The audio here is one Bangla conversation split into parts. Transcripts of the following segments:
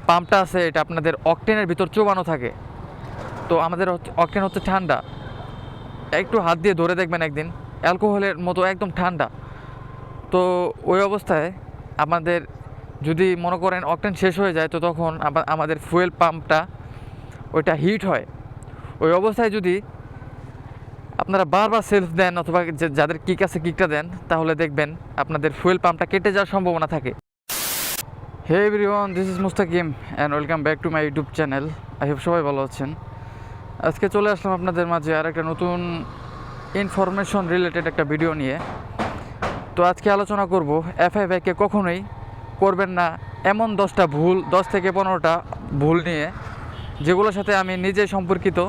পাম্পটা আছে এটা আপনাদের অকটেনের ভিতর চোবানো থাকে। তো আমাদের অকটেন হচ্ছে ঠান্ডা, একটু হাত দিয়ে ধরে দেখবেন একদিন, অ্যালকোহলের মতো একদম ঠান্ডা। তো ওই অবস্থায় আমাদের যদি মনে করেন অকটেন শেষ হয়ে যায়, তো তখন আমাদের ফুয়েল পাম্পটা ওইটা হিট হয়। ওই অবস্থায় যদি আপনারা বারবার সেলফ দেন অথবা যাদের কিক আছে কিকটা দেন, তাহলে দেখবেন আপনাদের ফুয়েল পাম্পটা কেটে যাওয়ার সম্ভাবনা থাকে। Hey everyone, this is Mustakim and welcome back to my YouTube channel. I hope সবাই ভালো আছেন। আজকে চলে আসলাম আপনাদের মাঝে আর একটা নতুন ইনফরমেশন রিলেটেড একটা ভিডিও নিয়ে। তো আজকে আলোচনা করব এফআই বাইকে কখনোই করবেন না এমন 10টা ভুল, 10 থেকে 15টা ভুল নিয়ে, যেগুলোর সাথে আমি নিজে সম্পর্কিত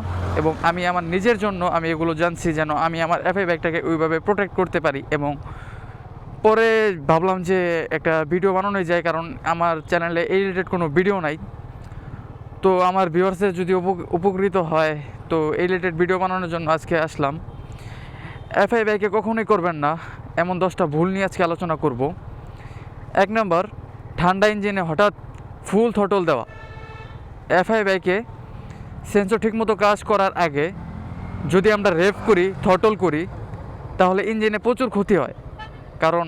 এবং আমি আমার নিজের জন্য আমি এগুলো জানছি যেন আমি আমার এফআই বাইকটাকে ওইভাবে প্রোটেক্ট করতে পারি। এবং পরে ভাবলাম যে একটা ভিডিও বানানোই যায়, কারণ আমার চ্যানেলে এই রিলেটেড কোনো ভিডিও নাই। তো আমার ভিউয়ার্সের যদি উপকৃত হয়, তো এই রিলেটেড ভিডিও বানানোর জন্য আজকে আসলাম। এফআই বাইকে কখনোই করবেন না এমন 10টা ভুল নিয়ে আজকে আলোচনা করব। 1 নম্বর, ঠান্ডা ইঞ্জিনে হঠাৎ ফুল থ্রটল দেওয়া। এফআই বাইকে সেন্সর ঠিকমতো কাজ করার আগে যদি আমরা রেভ করি, থ্রটল করি, তাহলে ইঞ্জিনে প্রচুর ক্ষতি হয়। কারণ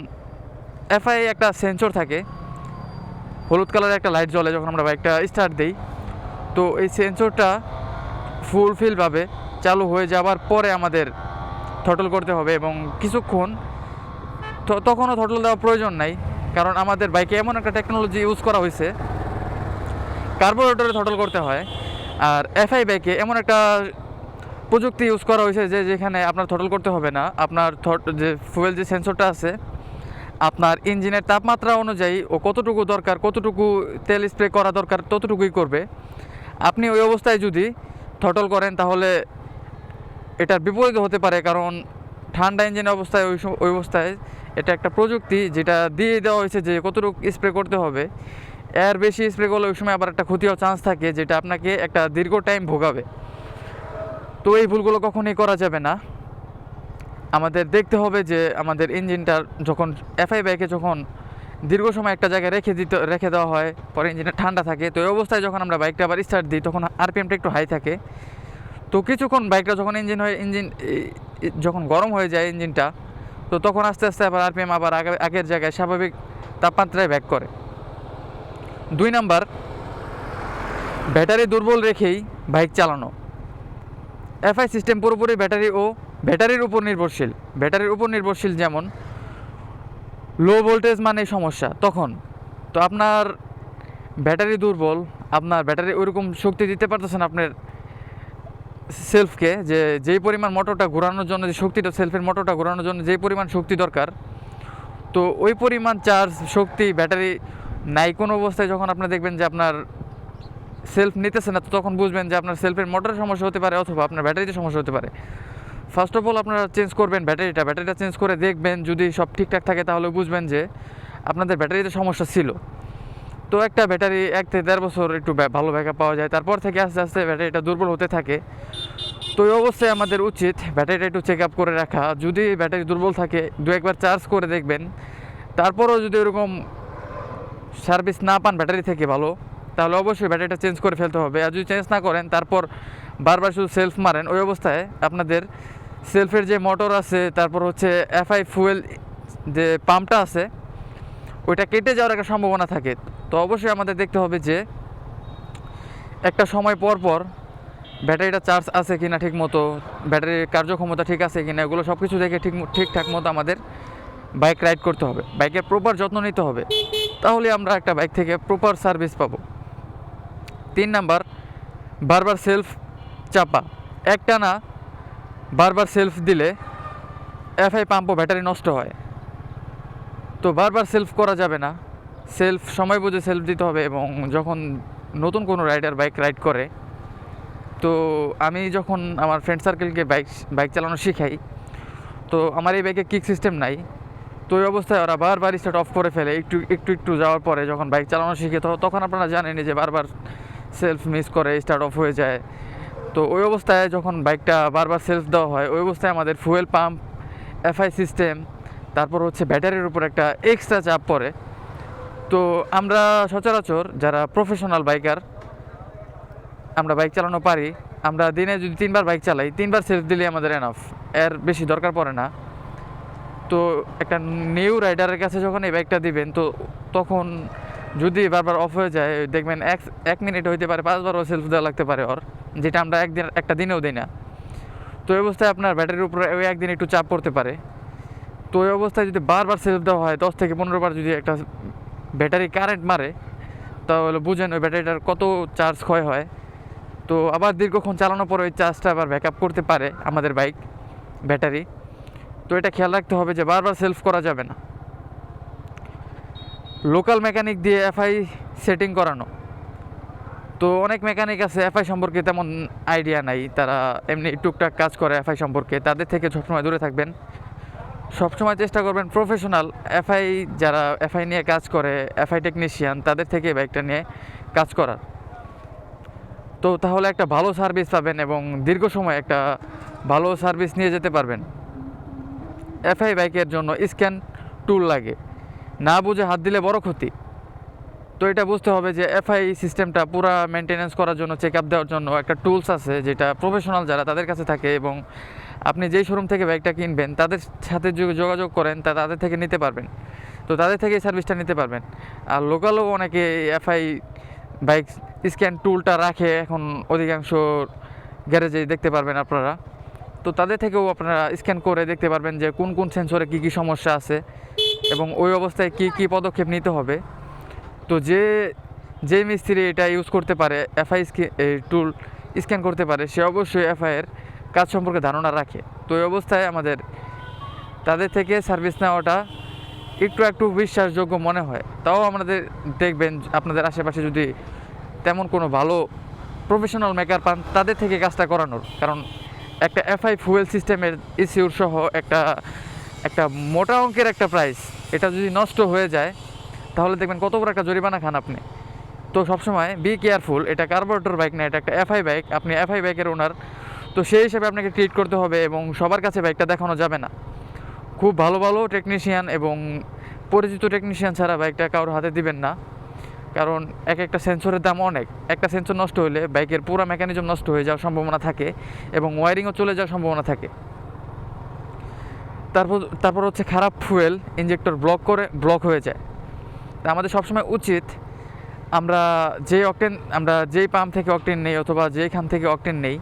এফআই একটা সেন্সর থাকে, হলুদ কালারের একটা লাইট জ্বলে যখন আমরা বাইকটা স্টার্ট দিই। তো এই সেন্সরটা ফুলফিলভাবে চালু হয়ে যাওয়ার পরে আমাদের থ্রটল করতে হবে, এবং কিছুক্ষণ তখনও থ্রটল দেওয়ার প্রয়োজন নাই, কারণ আমাদের বাইকে এমন একটা টেকনোলজি ইউজ করা হয়েছে, কার্বোরেটরে থ্রটল করতে হয়। আর এফআই বাইকে এমন একটা প্রযুক্তি ইউজ করা হয়েছে যে যেখানে আপনার থ্রটল করতে হবে না, আপনার যে ফুয়েল যে সেন্সরটা আছে আপনার ইঞ্জিনের তাপমাত্রা অনুযায়ী ও কতটুকু দরকার, কতটুকু তেল স্প্রে করা দরকার ততটুকুই করবে। আপনি ওই অবস্থায় যদি থ্রটল করেন তাহলে এটার বিপরীত হতে পারে, কারণ ঠান্ডা ইঞ্জিনের অবস্থায় ওই অবস্থায় এটা একটা প্রযুক্তি যেটা দিয়ে দেওয়া হয়েছে যে কতটুকু স্প্রে করতে হবে। এর বেশি স্প্রে করলে ওই সময় আবার একটা ক্ষতি হওয়ার চান্স থাকে, যেটা আপনাকে একটা দীর্ঘ টাইম ভোগাবে। তো এই ভুলগুলো কখনোই করা যাবে না। আমাদের দেখতে হবে যে আমাদের ইঞ্জিনটা যখন এফআই বাইকে যখন দীর্ঘ সময় একটা জায়গায় রেখে দেওয়া হয়, পরে ইঞ্জিনটা ঠান্ডা থাকে, তো এই অবস্থায় যখন আমরা বাইকটা আবার স্টার্ট দিই তখন আরপিএমটা একটু হাই থাকে। তো কিছুক্ষণ বাইকটা যখন ইঞ্জিন যখন গরম হয়ে যায় ইঞ্জিনটা, তো তখন আস্তে আস্তে আবার আরপিএম আবার আগের জায়গায় স্বাভাবিক তাপমাত্রায় ব্যাক করে। 2 নাম্বার, ব্যাটারি দুর্বল রেখেই বাইক চালানো। এফআই সিস্টেম পুরোপুরি ব্যাটারির উপর নির্ভরশীল। যেমন লো ভোল্টেজ মানে সমস্যা তখন, তো আপনার ব্যাটারি দুর্বল, আপনার ব্যাটারি ওইরকম শক্তি দিতে পারতেছেন আপনার সেলফকে, যেই পরিমাণ মোটরটা ঘোরানোর জন্য, যে শক্তিটা সেলফের মোটরটা ঘোরানোর জন্য যেই পরিমাণ শক্তি দরকার, তো ওই পরিমাণ চার্জ শক্তি ব্যাটারি নাই কোনো অবস্থায় যখন আপনি দেখবেন যে আপনার সেলফ নিতেছে না, তো তখন বুঝবেন যে আপনার সেলফের মোটরের সমস্যা হতে পারে অথবা আপনার ব্যাটারিতে সমস্যা হতে পারে। ফার্স্ট অফ অল আপনারা চেঞ্জ করবেন ব্যাটারিটা চেঞ্জ করে দেখবেন, যদি সব ঠিকঠাক থাকে তাহলে বুঝবেন যে আপনাদের ব্যাটারিতে সমস্যা ছিল। তো একটা ব্যাটারি 1 থেকে 1.5 বছর একটু ভালো ব্যাকআপ পাওয়া যায়, তারপর থেকে আস্তে আস্তে ব্যাটারিটা দুর্বল হতে থাকে। তো এই অবস্থায় আমাদের উচিত ব্যাটারিটা একটু চেক আপ করে রাখা। যদি ব্যাটারি দুর্বল থাকে 2-1 বার চার্জ করে দেখবেন, তারপরও যদি এরকম সার্ভিস না পান ব্যাটারি থেকে ভালো, তাহলে অবশ্যই ব্যাটারিটা চেঞ্জ করে ফেলতে হবে। আর যদি চেঞ্জ না করেন, তারপর বারবার শুধু সেলফ মারেন, ওই অবস্থায় আপনাদের সেলফের যে মোটর আছে, তারপর হচ্ছে এফআই ফুয়েল যে পাম্পটা আছে, ওইটা কেটে যাওয়ার একটা সম্ভাবনা থাকে। তো অবশ্যই আমাদের দেখতে হবে যে একটা সময় পর পর ব্যাটারিটা চার্জ আছে কিনা ঠিক মতো, ব্যাটারির কার্যক্ষমতা ঠিক আছে কিনা, এগুলো সব কিছু দেখে ঠিকঠাক মতো আমাদের বাইক রাইড করতে হবে, বাইকের প্রপার যত্ন নিতে হবে, তাহলে আমরা একটা বাইক থেকে প্রপার সার্ভিস পাবো। 3 নাম্বার, বারবার সেলফ চাপা। একটানা বারবার সেলফ দিলে এফআই পাম্প ও ব্যাটারি নষ্ট হয়। তো বারবার সেলফ করা যাবে না, সময় বুঝে সেলফ দিতে হবে। এবং যখন নতুন কোনো রাইডার বাইক রাইড করে, তো আমি যখন আমার ফ্রেন্ড সার্কেলকে বাইক চালানো শেখাই, তো আমার এই বাইকে কিক সিস্টেম নাই, তো ওই অবস্থায় ওরা বারবার স্টার্ট অফ করে ফেলে। একটু যাওয়ার পরে যখন বাইক চালানো শিখে, তখন আপনারা জানেন যে বারবার সেলফ মিস করে, স্টার্ট অফ হয়ে যায়। তো ওই অবস্থায় যখন বাইকটা বারবার সেলফ দেওয়া হয়, ওই অবস্থায় আমাদের ফুয়েল পাম্প, এফআই সিস্টেম, তারপর হচ্ছে ব্যাটারির উপর একটা এক্সট্রা চাপ পড়ে। তো আমরা সচরাচর যারা প্রফেশনাল বাইকার, আমরা বাইক চালানো পারি, আমরা দিনে যদি 3বার বাইক চালাই, 3বার সেলফ দিলে আমাদের এনাফ, এর বেশি দরকার পড়ে না। তো একটা নিউ রাইডারের কাছে যখন এই বাইকটা দিবেন, তো তখন যদি বারবার অফ হয়ে যায়, দেখবেন এক মিনিট হইতে পারে 5বারও সেলফ দেওয়া লাগতে পারে ওর, যেটা আমরা একটা দিনেও দিই না। তো এই অবস্থায় আপনার ব্যাটারির উপরে ওই একদিন একটু চাপ পড়তে পারে। তো এই অবস্থায় যদি বারবার সেলফ দেওয়া হয়, 10 থেকে 15বার যদি একটা ব্যাটারি কারেন্ট মারে, তাহলে বুঝেন ওই ব্যাটারিটার কত চার্জ ক্ষয় হয়। তো আবার দীর্ঘক্ষণ চালানোর পর ওই চার্জটা আবার ব্যাকআপ করতে পারে আমাদের বাইক ব্যাটারি। তো এটা খেয়াল রাখতে হবে যে বারবার সেলফ করা যাবে না। লোকাল মেকানিক দিয়ে এফআই সেটিং করানো, তো অনেক মেকানিক আছে এফআই সম্পর্কে তেমন আইডিয়া নাই, তারা এমনি টুকটাক কাজ করে এফআই সম্পর্কে, তাদের থেকে সবসময় দূরে থাকবেন। সবসময় চেষ্টা করবেন প্রফেশনাল এফআই, যারা এফআই নিয়ে কাজ করে, এফআই টেকনিশিয়ান, তাদের থেকে বাইকটা নিয়ে কাজ করার। তো তাহলে একটা ভালো সার্ভিস পাবেন এবং দীর্ঘ সময় একটা ভালো সার্ভিস নিয়ে যেতে পারবেন। এফআই বাইকের জন্য স্ক্যান টুল লাগে, না বুঝে হাত দিলে বড় ক্ষতি। তো এটা বুঝতে হবে যে এফআই সিস্টেমটা পুরা মেনটেনেন্স করার জন্য, চেক আপ দেওয়ার জন্য একটা টুলস আছে, যেটা প্রফেশনাল যারা তাদের কাছে থাকে, এবং আপনি যেই শোরুম থেকে বাইকটা কিনবেন তাদের সাথে যোগাযোগ করেন, তাদের থেকে নিতে পারবেন। তো তাদের থেকে এই সার্ভিসটা নিতে পারবেন। আর লোকালও অনেকে এফআই বাইক স্ক্যান টুলটা রাখে, এখন অধিকাংশ গ্যারেজে দেখতে পারবেন আপনারা। তো তাদের থেকেও আপনারা স্ক্যান করে দেখতে পারবেন যে কোন কোন সেন্সরে কী কী সমস্যা আছে এবং ওই অবস্থায় কী কী পদক্ষেপ নিতে হবে। তো যে মিস্ত্রি এটা ইউজ করতে পারে, এফআই টুল স্ক্যান করতে পারে, সে অবশ্যই এফআইয়ের কাজ সম্পর্কে ধারণা রাখে। তো এই অবস্থায় আমাদের তাদের থেকে সার্ভিস নেওয়াটা একটু বিশ্বাসযোগ্য মনে হয়। তাও আমাদের দেখবেন আপনাদের আশেপাশে যদি তেমন কোনো ভালো প্রফেশনাল মেকার পান, তাদের থেকে কাজটা করানোর, কারণ একটা এফআই ফুয়েল সিস্টেমের ইস্যুর সহ একটা মোটা অঙ্কের একটা প্রাইস, এটা যদি নষ্ট হয়ে যায় তাহলে দেখবেন কত বড় একটা জরিমানা খান আপনি। তো সবসময় বি কেয়ারফুল, এটা কার্বোরেটর বাইক না, এটা একটা এফআই বাইক, আপনি এফআই বাইকের ওনার, তো সেই হিসাবে আপনাকে ট্রিট করতে হবে এবং সবার কাছে বাইকটা দেখানো যাবে না। খুব ভালো টেকনিশিয়ান এবং পরিচিত টেকনিশিয়ান ছাড়া বাইকটা কারোর হাতে দিবেন না, কারণ একটা সেন্সরের দাম অনেক। একটা সেন্সর নষ্ট হলে বাইকের পুরো মেকানিজম নষ্ট হয়ে যাওয়ার সম্ভাবনা থাকে এবং ওয়ারিংও চলে যাওয়ার সম্ভাবনা থাকে। তারপর হচ্ছে খারাপ ফুয়েল ইঞ্জেক্টর ব্লক হয়ে যায়। তা আমাদের সবসময় উচিত আমরা যেই পাম্প থেকে অকটেন নেই অথবা যেইখান থেকে অকটেন নেই,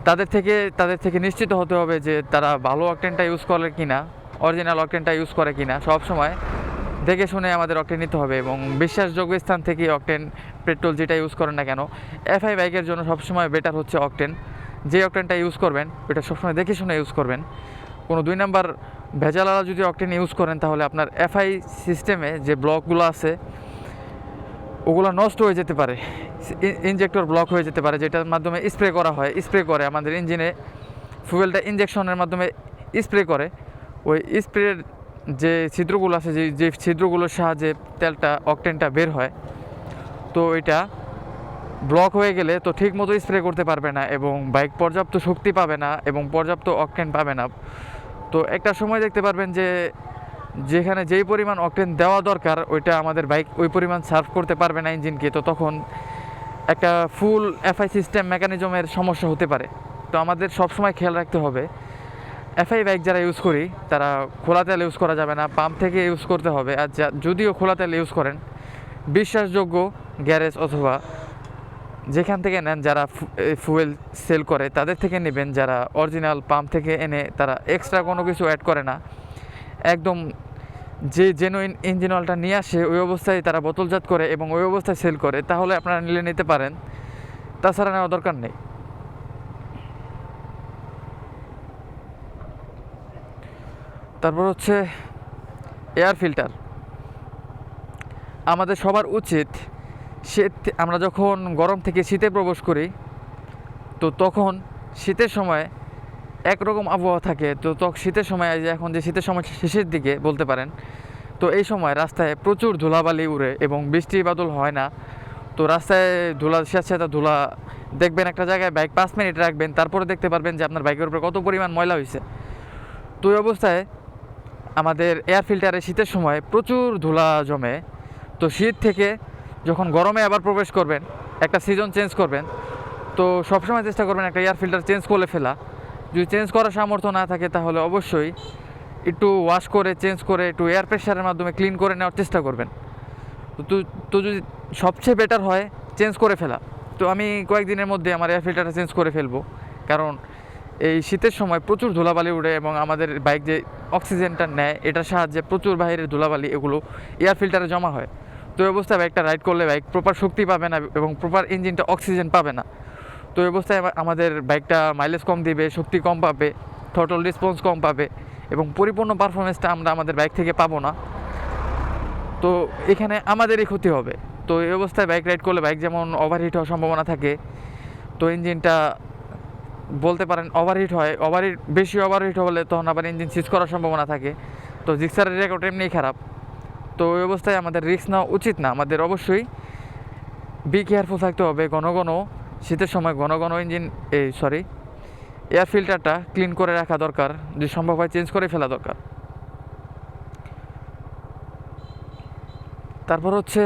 তাদের থেকে নিশ্চিত হতে হবে যে তারা ভালো অকটেনটা ইউজ করে কিনা, অরিজিনাল অকটেনটা ইউজ করে কিনা। সবসময় দেখে শুনে আমাদের অকটেন নিতে হবে এবং বিশ্বাসযোগ্য স্থান থেকে অকটেন, পেট্রোল যেটা ইউজ করেন না কেন, এফআই বাইকের জন্য সবসময় বেটার হচ্ছে অকটেন। যে অকটেনটা ইউজ করবেন ওটা সবসময় দেখে শুনে ইউজ করবেন। কোনো 2 নাম্বার ভেজালালা যদি অকটেন ইউজ করেন, তাহলে আপনার এফআই সিস্টেমে যে ব্লকগুলো আছে ওগুলো নষ্ট হয়ে যেতে পারে, ইনজেক্টর ব্লক হয়ে যেতে পারে, যেটার মাধ্যমে স্প্রে করে আমাদের ইঞ্জিনে ফুয়েলটা ইঞ্জেকশনের মাধ্যমে স্প্রে করে। ওই স্প্রের যে ছিদ্রগুলো আছে, যে ছিদ্রগুলোর সাহায্যে তেলটা অকটেনটা বের হয়, তো এটা ব্লক হয়ে গেলে তো ঠিক মতো স্প্রে করতে পারবে না এবং বাইক পর্যাপ্ত শক্তি পাবে না এবং পর্যাপ্ত অকটেন পাবে না। তো একটা সময় দেখতে পারবেন যে যেখানে যেই পরিমাণ অকটেন দেওয়া দরকার, ওইটা আমাদের বাইক ওই পরিমাণ সার্ভ করতে পারবে না ইঞ্জিনকে। তো তখন একটা ফুল এফআই সিস্টেম মেকানিজমের সমস্যা হতে পারে। তো আমাদের সবসময় খেয়াল রাখতে হবে, এফআই বাইক যারা ইউজ করি তারা খোলা তেল ইউজ করা যাবে না, পাম্প থেকে ইউজ করতে হবে। আর যদিও খোলা তেল ইউজ করেন, বিশ্বাসযোগ্য গ্যারেজ অথবা যেখান থেকে নেন যারা ফুয়েল সেল করে, তাদের থেকে নেবেন, যারা অরিজিনাল পাম্প থেকে এনে তারা এক্সট্রা কোনো কিছু অ্যাড করে না, একদম যে জেনুইন ইঞ্জিন অয়েলটা নিয়ে আসে ওই অবস্থায় তারা বোতলজাত করে এবং ওই অবস্থায় সেল করে, তাহলে আপনারা নিতে পারেন, তাছাড়া নেওয়া দরকার নেই। তারপর হচ্ছে এয়ার ফিল্টার। আমাদের সবার উচিত আমরা যখন গরম থেকে শীতে প্রবেশ করি, তো তখন শীতের সময় একরকম আবহাওয়া থাকে। তো শীতের সময় এখন যে শীতের সময় শেষের দিকে বলতে পারেন, তো এই সময় রাস্তায় প্রচুর ধুলাবালি উড়ে এবং বৃষ্টি বাদল হয় না। তো রাস্তায় স্যাঁতস্যাঁতে ধুলা দেখবেন, একটা জায়গায় বাইক 5 মিনিট রাখবেন, তারপরে দেখতে পারবেন যে আপনার বাইকের উপরে কত পরিমাণ ময়লা হয়েছে। তো এই অবস্থায় আমাদের এয়ার ফিল্টারে শীতের সময় প্রচুর ধুলা জমে। তো শীত থেকে যখন গরমে আবার প্রবেশ করবেন, একটা সিজন চেঞ্জ করবেন, তো সবসময় চেষ্টা করবেন একটা এয়ার ফিল্টার চেঞ্জ করে ফেলা। যদি চেঞ্জ করার সামর্থ্য না থাকে তাহলে অবশ্যই একটু ওয়াশ করে চেঞ্জ করে একটু এয়ার প্রেশারের মাধ্যমে ক্লিন করে নেওয়ার চেষ্টা করবেন। তো তো যদি সবচেয়ে বেটার হয় চেঞ্জ করে ফেলা। তো আমি কয়েকদিনের মধ্যে আমার এয়ার ফিল্টারটা চেঞ্জ করে ফেলবো, কারণ এই শীতের সময় প্রচুর ধুলাবালি উড়ে এবং আমাদের বাইক যে অক্সিজেনটা নেয় এটার সাহায্যে প্রচুর বাইরের ধুলাবালি এগুলো এয়ার ফিল্টারে জমা হয়। তো এই অবস্থায় বাইকটা রাইড করলে বাইক প্রপার শক্তি পাবে না এবং প্রপার ইঞ্জিনটা অক্সিজেন পাবে না। তো এই অবস্থায় আমাদের বাইকটা মাইলেজ কম দিবে, শক্তি কম পাবে, থ্রটল রেসপন্স কম পাবে এবং পরিপূর্ণ পারফরমেন্সটা আমরা আমাদের বাইক থেকে পাবো না। তো এখানে আমাদেরই ক্ষতি হবে। তো এই অবস্থায় বাইক রাইড করলে বাইক যেমন ওভারহিট হওয়ার সম্ভাবনা থাকে, তো ইঞ্জিনটা বলতে পারেন ওভারহিট হয়, বেশি ওভারহিট হলে তখন আবার ইঞ্জিন সিজ করার সম্ভাবনা থাকে। তো জিক্সারের রেকর্ড এমনিই খারাপ। তো ওই অবস্থায় আমাদের রিস্ক নেওয়া উচিত না। আমাদের অবশ্যই বি কেয়ারফুল থাকতে হবে। ঘন ঘন শীতের সময় ঘন ঘন এয়ার ফিল্টারটা ক্লিন করে রাখা দরকার, যদি সম্ভব হয় চেঞ্জ করে ফেলা দরকার। তারপর হচ্ছে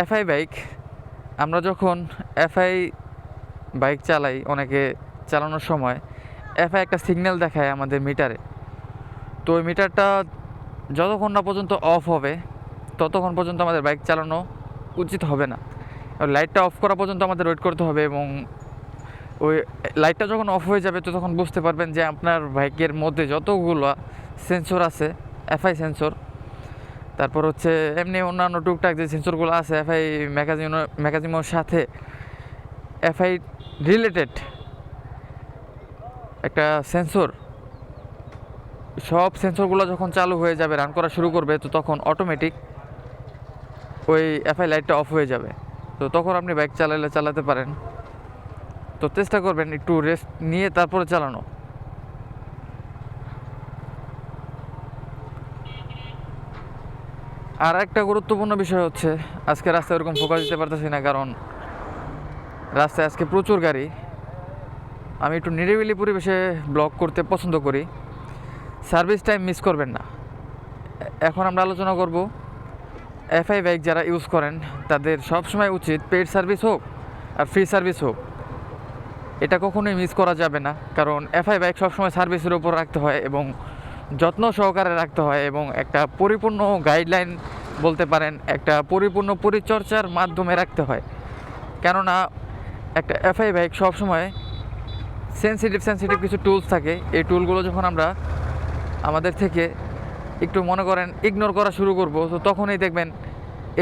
এফআই বাইক। আমরা যখন এফআই বাইক চালাই, অনেকে চালানোর সময় এফআই একটা সিগন্যাল দেখায় আমাদের মিটারে। তো ওই মিটারটা যতক্ষণ না পর্যন্ত অফ হবে ততক্ষণ পর্যন্ত আমাদের বাইক চালানো উচিত হবে না। লাইটটা অফ করা পর্যন্ত আমাদের ওয়েট করতে হবে এবং ওই লাইটটা যখন অফ হয়ে যাবে তো তখন বুঝতে পারবেন যে আপনার বাইকের মধ্যে যতগুলো সেন্সর আছে, এফআই সেন্সর, তারপর হচ্ছে এমনি অন্যান্য টুকটাক যে সেন্সরগুলো আছে এফআই ম্যাগাজিনোর সাথে এফআই রিলেটেড একটা সেন্সর, সব সেন্সরগুলো যখন চালু হয়ে যাবে, রান করা শুরু করবে, তো তখন অটোমেটিক ওই এফআই লাইটটা অফ হয়ে যাবে। তো তখন আপনি বাইক চালাতে পারেন। তো চেষ্টা করবেন একটু রেস্ট নিয়ে তারপরে চালানো। আর একটা গুরুত্বপূর্ণ বিষয় হচ্ছে, আজকে রাস্তায় ওরকম ফোকাস দিতে পারতেছি না কারণ রাস্তায় আজকে প্রচুর গাড়ি। আমি একটু নিরিবিলি পরিবেশে ব্লগ করতে পছন্দ করি। সার্ভিস টাইম মিস করবেন না। এখন আমরা আলোচনা করব এফআই বাইক যারা ইউজ করেন তাদের সবসময় উচিত পেইড সার্ভিস হোক আর ফ্রি সার্ভিস হোক, এটা কখনোই মিস করা যাবে না। কারণ এফআই বাইক সবসময় সার্ভিসের উপর রাখতে হয় এবং যত্ন সহকারে রাখতে হয় এবং একটা পরিপূর্ণ গাইডলাইন বলতে পারেন, একটা পরিপূর্ণ পরিচর্যার মাধ্যমে রাখতে হয়। কেননা একটা এফআই বাইক সবসময় সেন্সিটিভ কিছু টুলস থাকে। এই টুলগুলো যখন আমরা আমাদের থেকে একটু মনে করেন ইগনোর করা শুরু করব, তো তখনই দেখবেন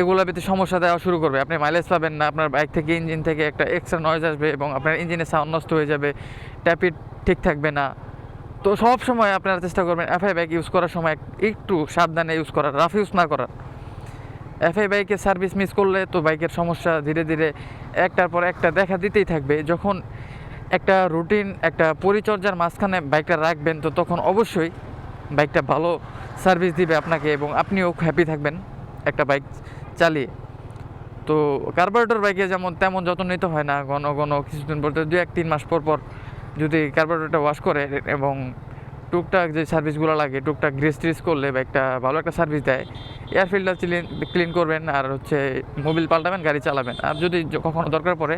এগুলো ভিতরে সমস্যা দেওয়া শুরু করবে। আপনি মাইলেজ পাবেন না, আপনার বাইক থেকে ইঞ্জিন থেকে একটা এক্সট্রা নয়েজ আসবে এবং আপনার ইঞ্জিনের সাউন্ড নষ্ট হয়ে যাবে, ট্যাপিড ঠিক থাকবে না। তো সব সময় আপনারা চেষ্টা করবেন এফআই বাইক ইউজ করার সময় একটু সাবধানে ইউজ করার, রাফ ইউজ না করার। এফআই বাইকের সার্ভিস মিস করলে তো বাইকের সমস্যা ধীরে ধীরে একটার পর একটা দেখা দিতেই থাকবে। যখন একটা রুটিন, একটা পরিচর্যার মাঝখানে বাইকটা রাখবেন, তো তখন অবশ্যই বাইকটা ভালো সার্ভিস দিবে আপনাকে এবং আপনিও হ্যাপি থাকবেন একটা বাইক চালিয়ে। তো কার্বোরেটর বাইকে যেমন তেমন যত্ন নিতে হয় না, ঘন ঘন কিছুদিন পর 2-3 মাস পর পর যদি কার্বোরেটরটা ওয়াশ করে এবং টুকটাক যে সার্ভিসগুলো লাগে টুকটাক গ্রিস ট্রিস করলে বাইকটা ভালো একটা সার্ভিস দেয়। এয়ার ফিল্টার ক্লিন করবেন আর হচ্ছে মোবিল পাল্টাবেন, গাড়ি চালাবেন। আর যদি কখনো দরকার পড়ে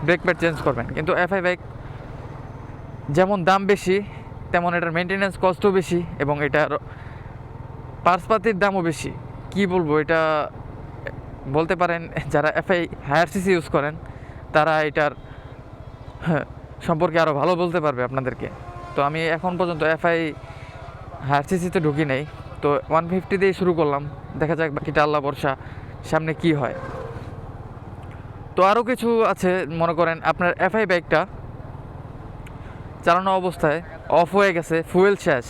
ব্রেক প্যাড চেঞ্জ করবেন। কিন্তু এফআই বাইক যেমন দাম বেশি তেমন এটার মেনটেন্যান্স কস্টও বেশি এবং এটার পার্টসপাতির দামও বেশি। কি বলবো, এটা বলতে পারেন যারা এফআই হায়ার সিসি ইউজ করেন তারা এটার সম্পর্কে আরও ভালো বলতে পারবে আপনাদেরকে। তো আমি এখন পর্যন্ত এফআই হায়ার সিসিতে ঢুকি নাই, তো 150 দিয়েই শুরু করলাম। দেখা যাক বাকিটা আল্লাহ ভরসা, সামনে কি হয়। তো আরও কিছু আছে, মনে করেন আপনার এফআই বাইকটা চালানো অবস্থায় অফ হয়ে গেছে, ফুয়েল শেষ,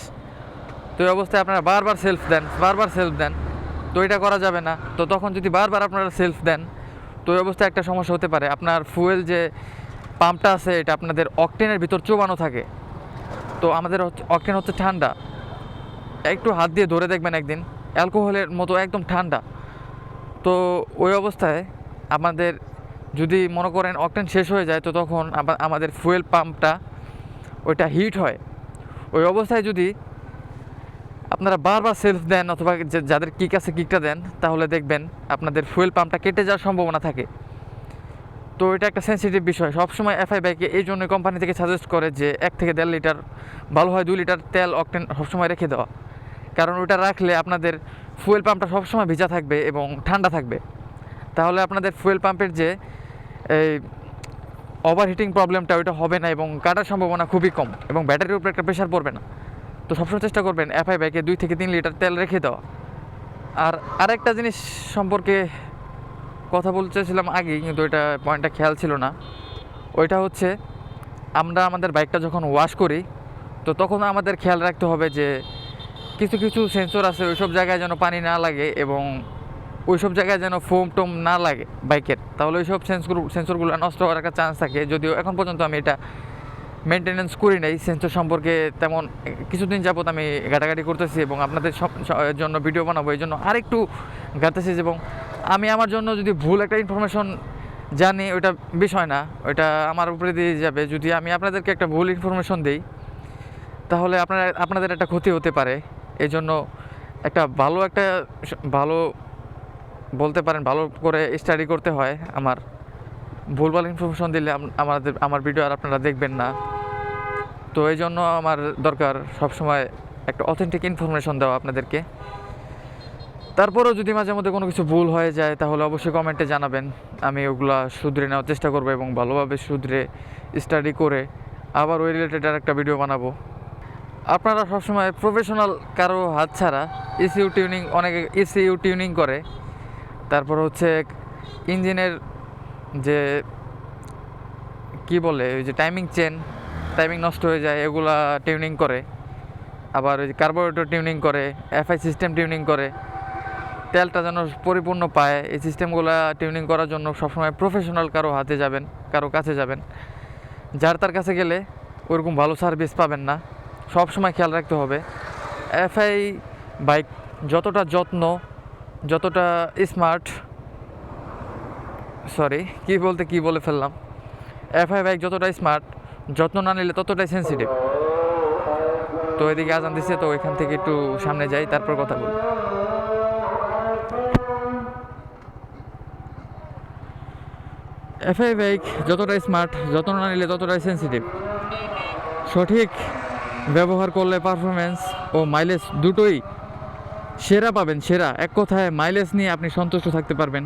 তো এই অবস্থায় আপনারা বারবার সেলফ দেন, তো এটা করা যাবে না। তো তখন যদি বারবার আপনারা সেলফ দেন তো এই অবস্থায় একটা সমস্যা হতে পারে, আপনার ফুয়েল যে পাম্পটা আছে এটা আপনাদের অকটেনের ভিতর চোবানো থাকে। তো আমাদের অকটেন হচ্ছে ঠান্ডা, একটু হাত দিয়ে ধরে দেখবেন একদিন অ্যালকোহলের মতো একদম ঠান্ডা। তো ওই অবস্থায় আমাদের যদি মনে করেন অকটেন শেষ হয়ে যায় তো তখন আমাদের ফুয়েল পাম্পটা ওইটা হিট হয়। ওই অবস্থায় যদি আপনারা বারবার সেলফ দেন অথবা যাদের কিক আছে কিকটা দেন, তাহলে দেখবেন আপনাদের ফুয়েল পাম্পটা কেটে যাওয়ার সম্ভাবনা থাকে। তো এটা একটা সেন্সিটিভ বিষয়। সবসময় এফআই বাইকে এই জন্য কোম্পানি থেকে সাজেস্ট করে যে 1 থেকে 1.5 লিটার, ভালো হয় 2 লিটার তেল অকটেন সবসময় রেখে দেওয়া। কারণ ওটা রাখলে আপনাদের ফুয়েল পাম্পটা সবসময় ভিজা থাকবে এবং ঠান্ডা থাকবে। তাহলে আপনাদের ফুয়েল পাম্পের যে এই ওভারহিটিং প্রবলেমটা ওইটা হবে না এবং কাটার সম্ভাবনা খুবই কম এবং ব্যাটারির উপরে একটা প্রেশার পড়বে না। তো সবসময় চেষ্টা করবেন এফআই বাইকে 2 থেকে 3 লিটার তেল রেখে দেওয়া। আর আরেকটা জিনিস সম্পর্কে কথা বলতে চাইছিলাম আগেই, কিন্তু ওইটা পয়েন্টটা খেয়াল ছিল না। ওইটা হচ্ছে আমরা আমাদের বাইকটা যখন ওয়াশ করি, তো তখন আমাদের খেয়াল রাখতে হবে যে কিছু কিছু সেন্সর আছে ওইসব জায়গায় যেন পানি না লাগে এবং ওইসব জায়গায় যেন ফোম টোম না লাগে বাইকের। তাহলে ওইসব সেন্সরগুলো নষ্ট হওয়ার একটা চান্স থাকে। যদিও এখন পর্যন্ত আমি এটা মেনটেনেন্স করি নাই, সেন্সর সম্পর্কে তেমন কিছুদিন যাবত আমি ঘাটাঘাটি করতেছি এবং আপনাদের জন্য ভিডিও বানাবো, এই জন্য আরেকটু ঘাটতেছি। এবং আমি আমার জন্য যদি ভুল একটা ইনফরমেশন জানি, ওইটা বিষয় না, ওইটা আমার উপরে দিয়ে যাবে। যদি আমি আপনাদেরকে একটা ভুল ইনফরমেশন দিই, তাহলে আপনাদের একটা ক্ষতি হতে পারে। এই জন্য একটা ভালো বলতে পারেন, ভালো করে স্টাডি করতে হয়। আমার ভুলভাল ইনফরমেশন দিলে আমার ভিডিও আর আপনারা দেখবেন না। তো এই জন্য আমার দরকার সবসময় একটা অথেন্টিক ইনফরমেশন দেওয়া আপনাদেরকে। তারপরেও যদি মাঝে মধ্যে কোনো কিছু ভুল হয়ে যায়, তাহলে অবশ্যই কমেন্টে জানাবেন। আমি ওগুলা শুধরে নেওয়ার চেষ্টা করবো এবং ভালোভাবে শুধরে স্টাডি করে আবার ওই রিলেটেড আর একটা ভিডিও বানাবো। আপনারা সবসময় প্রফেশনাল কারো হাত ছাড়া অনেকে ইসিইউ টিউনিং করে, তারপর হচ্ছে ইঞ্জিনের যে কি বলে ওই যে টাইমিং নষ্ট হয়ে যায় এগুলা টিউনিং করে, আবার ওই যে কার্বোরেটর টিউনিং করে, এফআই সিস্টেম টিউনিং করে, তেলটা যেন পরিপূর্ণ পায়। এই সিস্টেমগুলো টিউনিং করার জন্য সবসময় প্রফেশনাল কারো কাছে যাবেন। যার তার কাছে গেলে ওরকম ভালো সার্ভিস পাবেন না। সব সময় খেয়াল রাখতে হবে এফআই বাইক যতটা যতটা স্মার্ট, কি বলে ফেললাম, এফআই বাইক যতটা স্মার্ট, যত্ন না নিলে ততটাই সেন্সিটিভ। তো এদিকে আজান দিচ্ছে, তো এখান থেকে একটু সামনে যাই, তারপর কথা বলি। এফআই বাইক যতটা স্মার্ট, যত্ন না নিলে ততটাই সেন্সিটিভ। সঠিক ব্যবহার করলে পারফরমেন্স ও মাইলেজ দুটোই সেরা পাবেন। এক কথায় মাইলেজ নিয়ে আপনি সন্তুষ্ট থাকতে পারবেন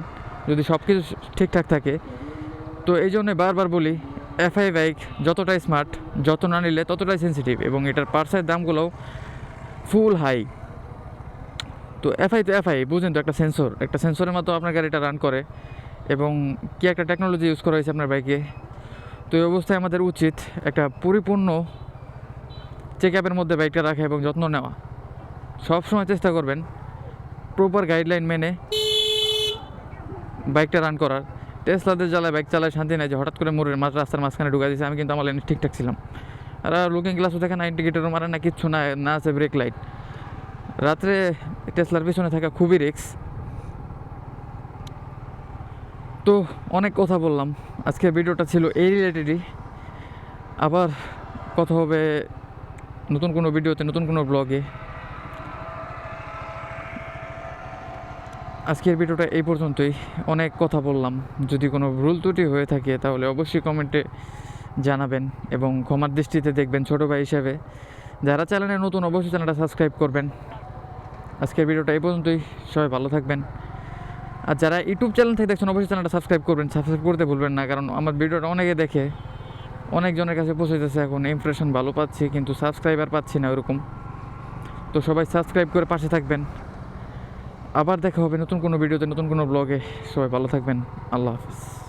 যদি সব কিছু ঠিকঠাক থাকে। তো এই জন্য বারবার বলি, এফআই বাইক যতটাই স্মার্ট, যত্ন না নিলে ততটাই সেন্সিটিভ এবং এটার পার্টসের দামগুলোও ফুল হাই। তো এফআই বুঝেন তো, একটা সেন্সরের মতো আপনার গাড়িটা রান করে এবং কি একটা টেকনোলজি ইউজ করা হয়েছে আপনার বাইকে। তো এই অবস্থায় আমাদের উচিত একটা পরিপূর্ণ চেক আপের মধ্যে বাইকটা রাখা এবং যত্ন নেওয়া। সবসময় চেষ্টা করবেন প্রপার গাইডলাইন মেনে বাইকটা রান করার। টেসলাদের জ্বালায় বাইক চালায় শান্তি নেই, যে হঠাৎ করে রাস্তার মাঝখানে ঢুকা দিয়েছে। আমি কিন্তু আমার লাইনে ঠিকঠাক ছিলাম, আর লুকিং গ্লাসও দেখে না, ইন্ডিকেটরও মারে না, কিচ্ছু না আছে ব্রেক লাইট। রাত্রে টেসলার পিছনে থাকা খুবই রিস্ক। তো অনেক কথা বললাম, আজকে ভিডিওটা ছিল এই রিলেটেডই। আবার কথা হবে নতুন কোনো ভিডিওতে, নতুন কোনো ব্লগে। আজকের ভিডিওটা এই পর্যন্তই। অনেক কথা বললাম, যদি কোনো ভুল ত্রুটি হয়ে থাকে তাহলে অবশ্যই কমেন্টে জানাবেন এবং ক্ষমার দৃষ্টিতে দেখবেন ছোটো ভাই হিসেবে। যারা চ্যানেলে নতুন অবশ্যই চ্যানেলটা সাবস্ক্রাইব করবেন। আজকের ভিডিওটা এই পর্যন্তই, সবাই ভালো থাকবেন। আর যারা ইউটিউব চ্যানেল থেকে দেখছেন অবশ্যই চ্যানেলটা সাবস্ক্রাইব করতে ভুলবেন না, কারণ আমার ভিডিওটা অনেকে দেখে, অনেকজনের কাছে পৌঁছাইতেছে। এখন ইমপ্রেশন ভালো পাচ্ছি কিন্তু সাবস্ক্রাইবার পাচ্ছি না ওরকম। তো সবাই সাবস্ক্রাইব করে পাশে থাকবেন। আবার দেখা হবে নতুন কোনো ভিডিওতে, নতুন কোনো ব্লগে। সবাই ভালো থাকবেন। আল্লাহ হাফিজ।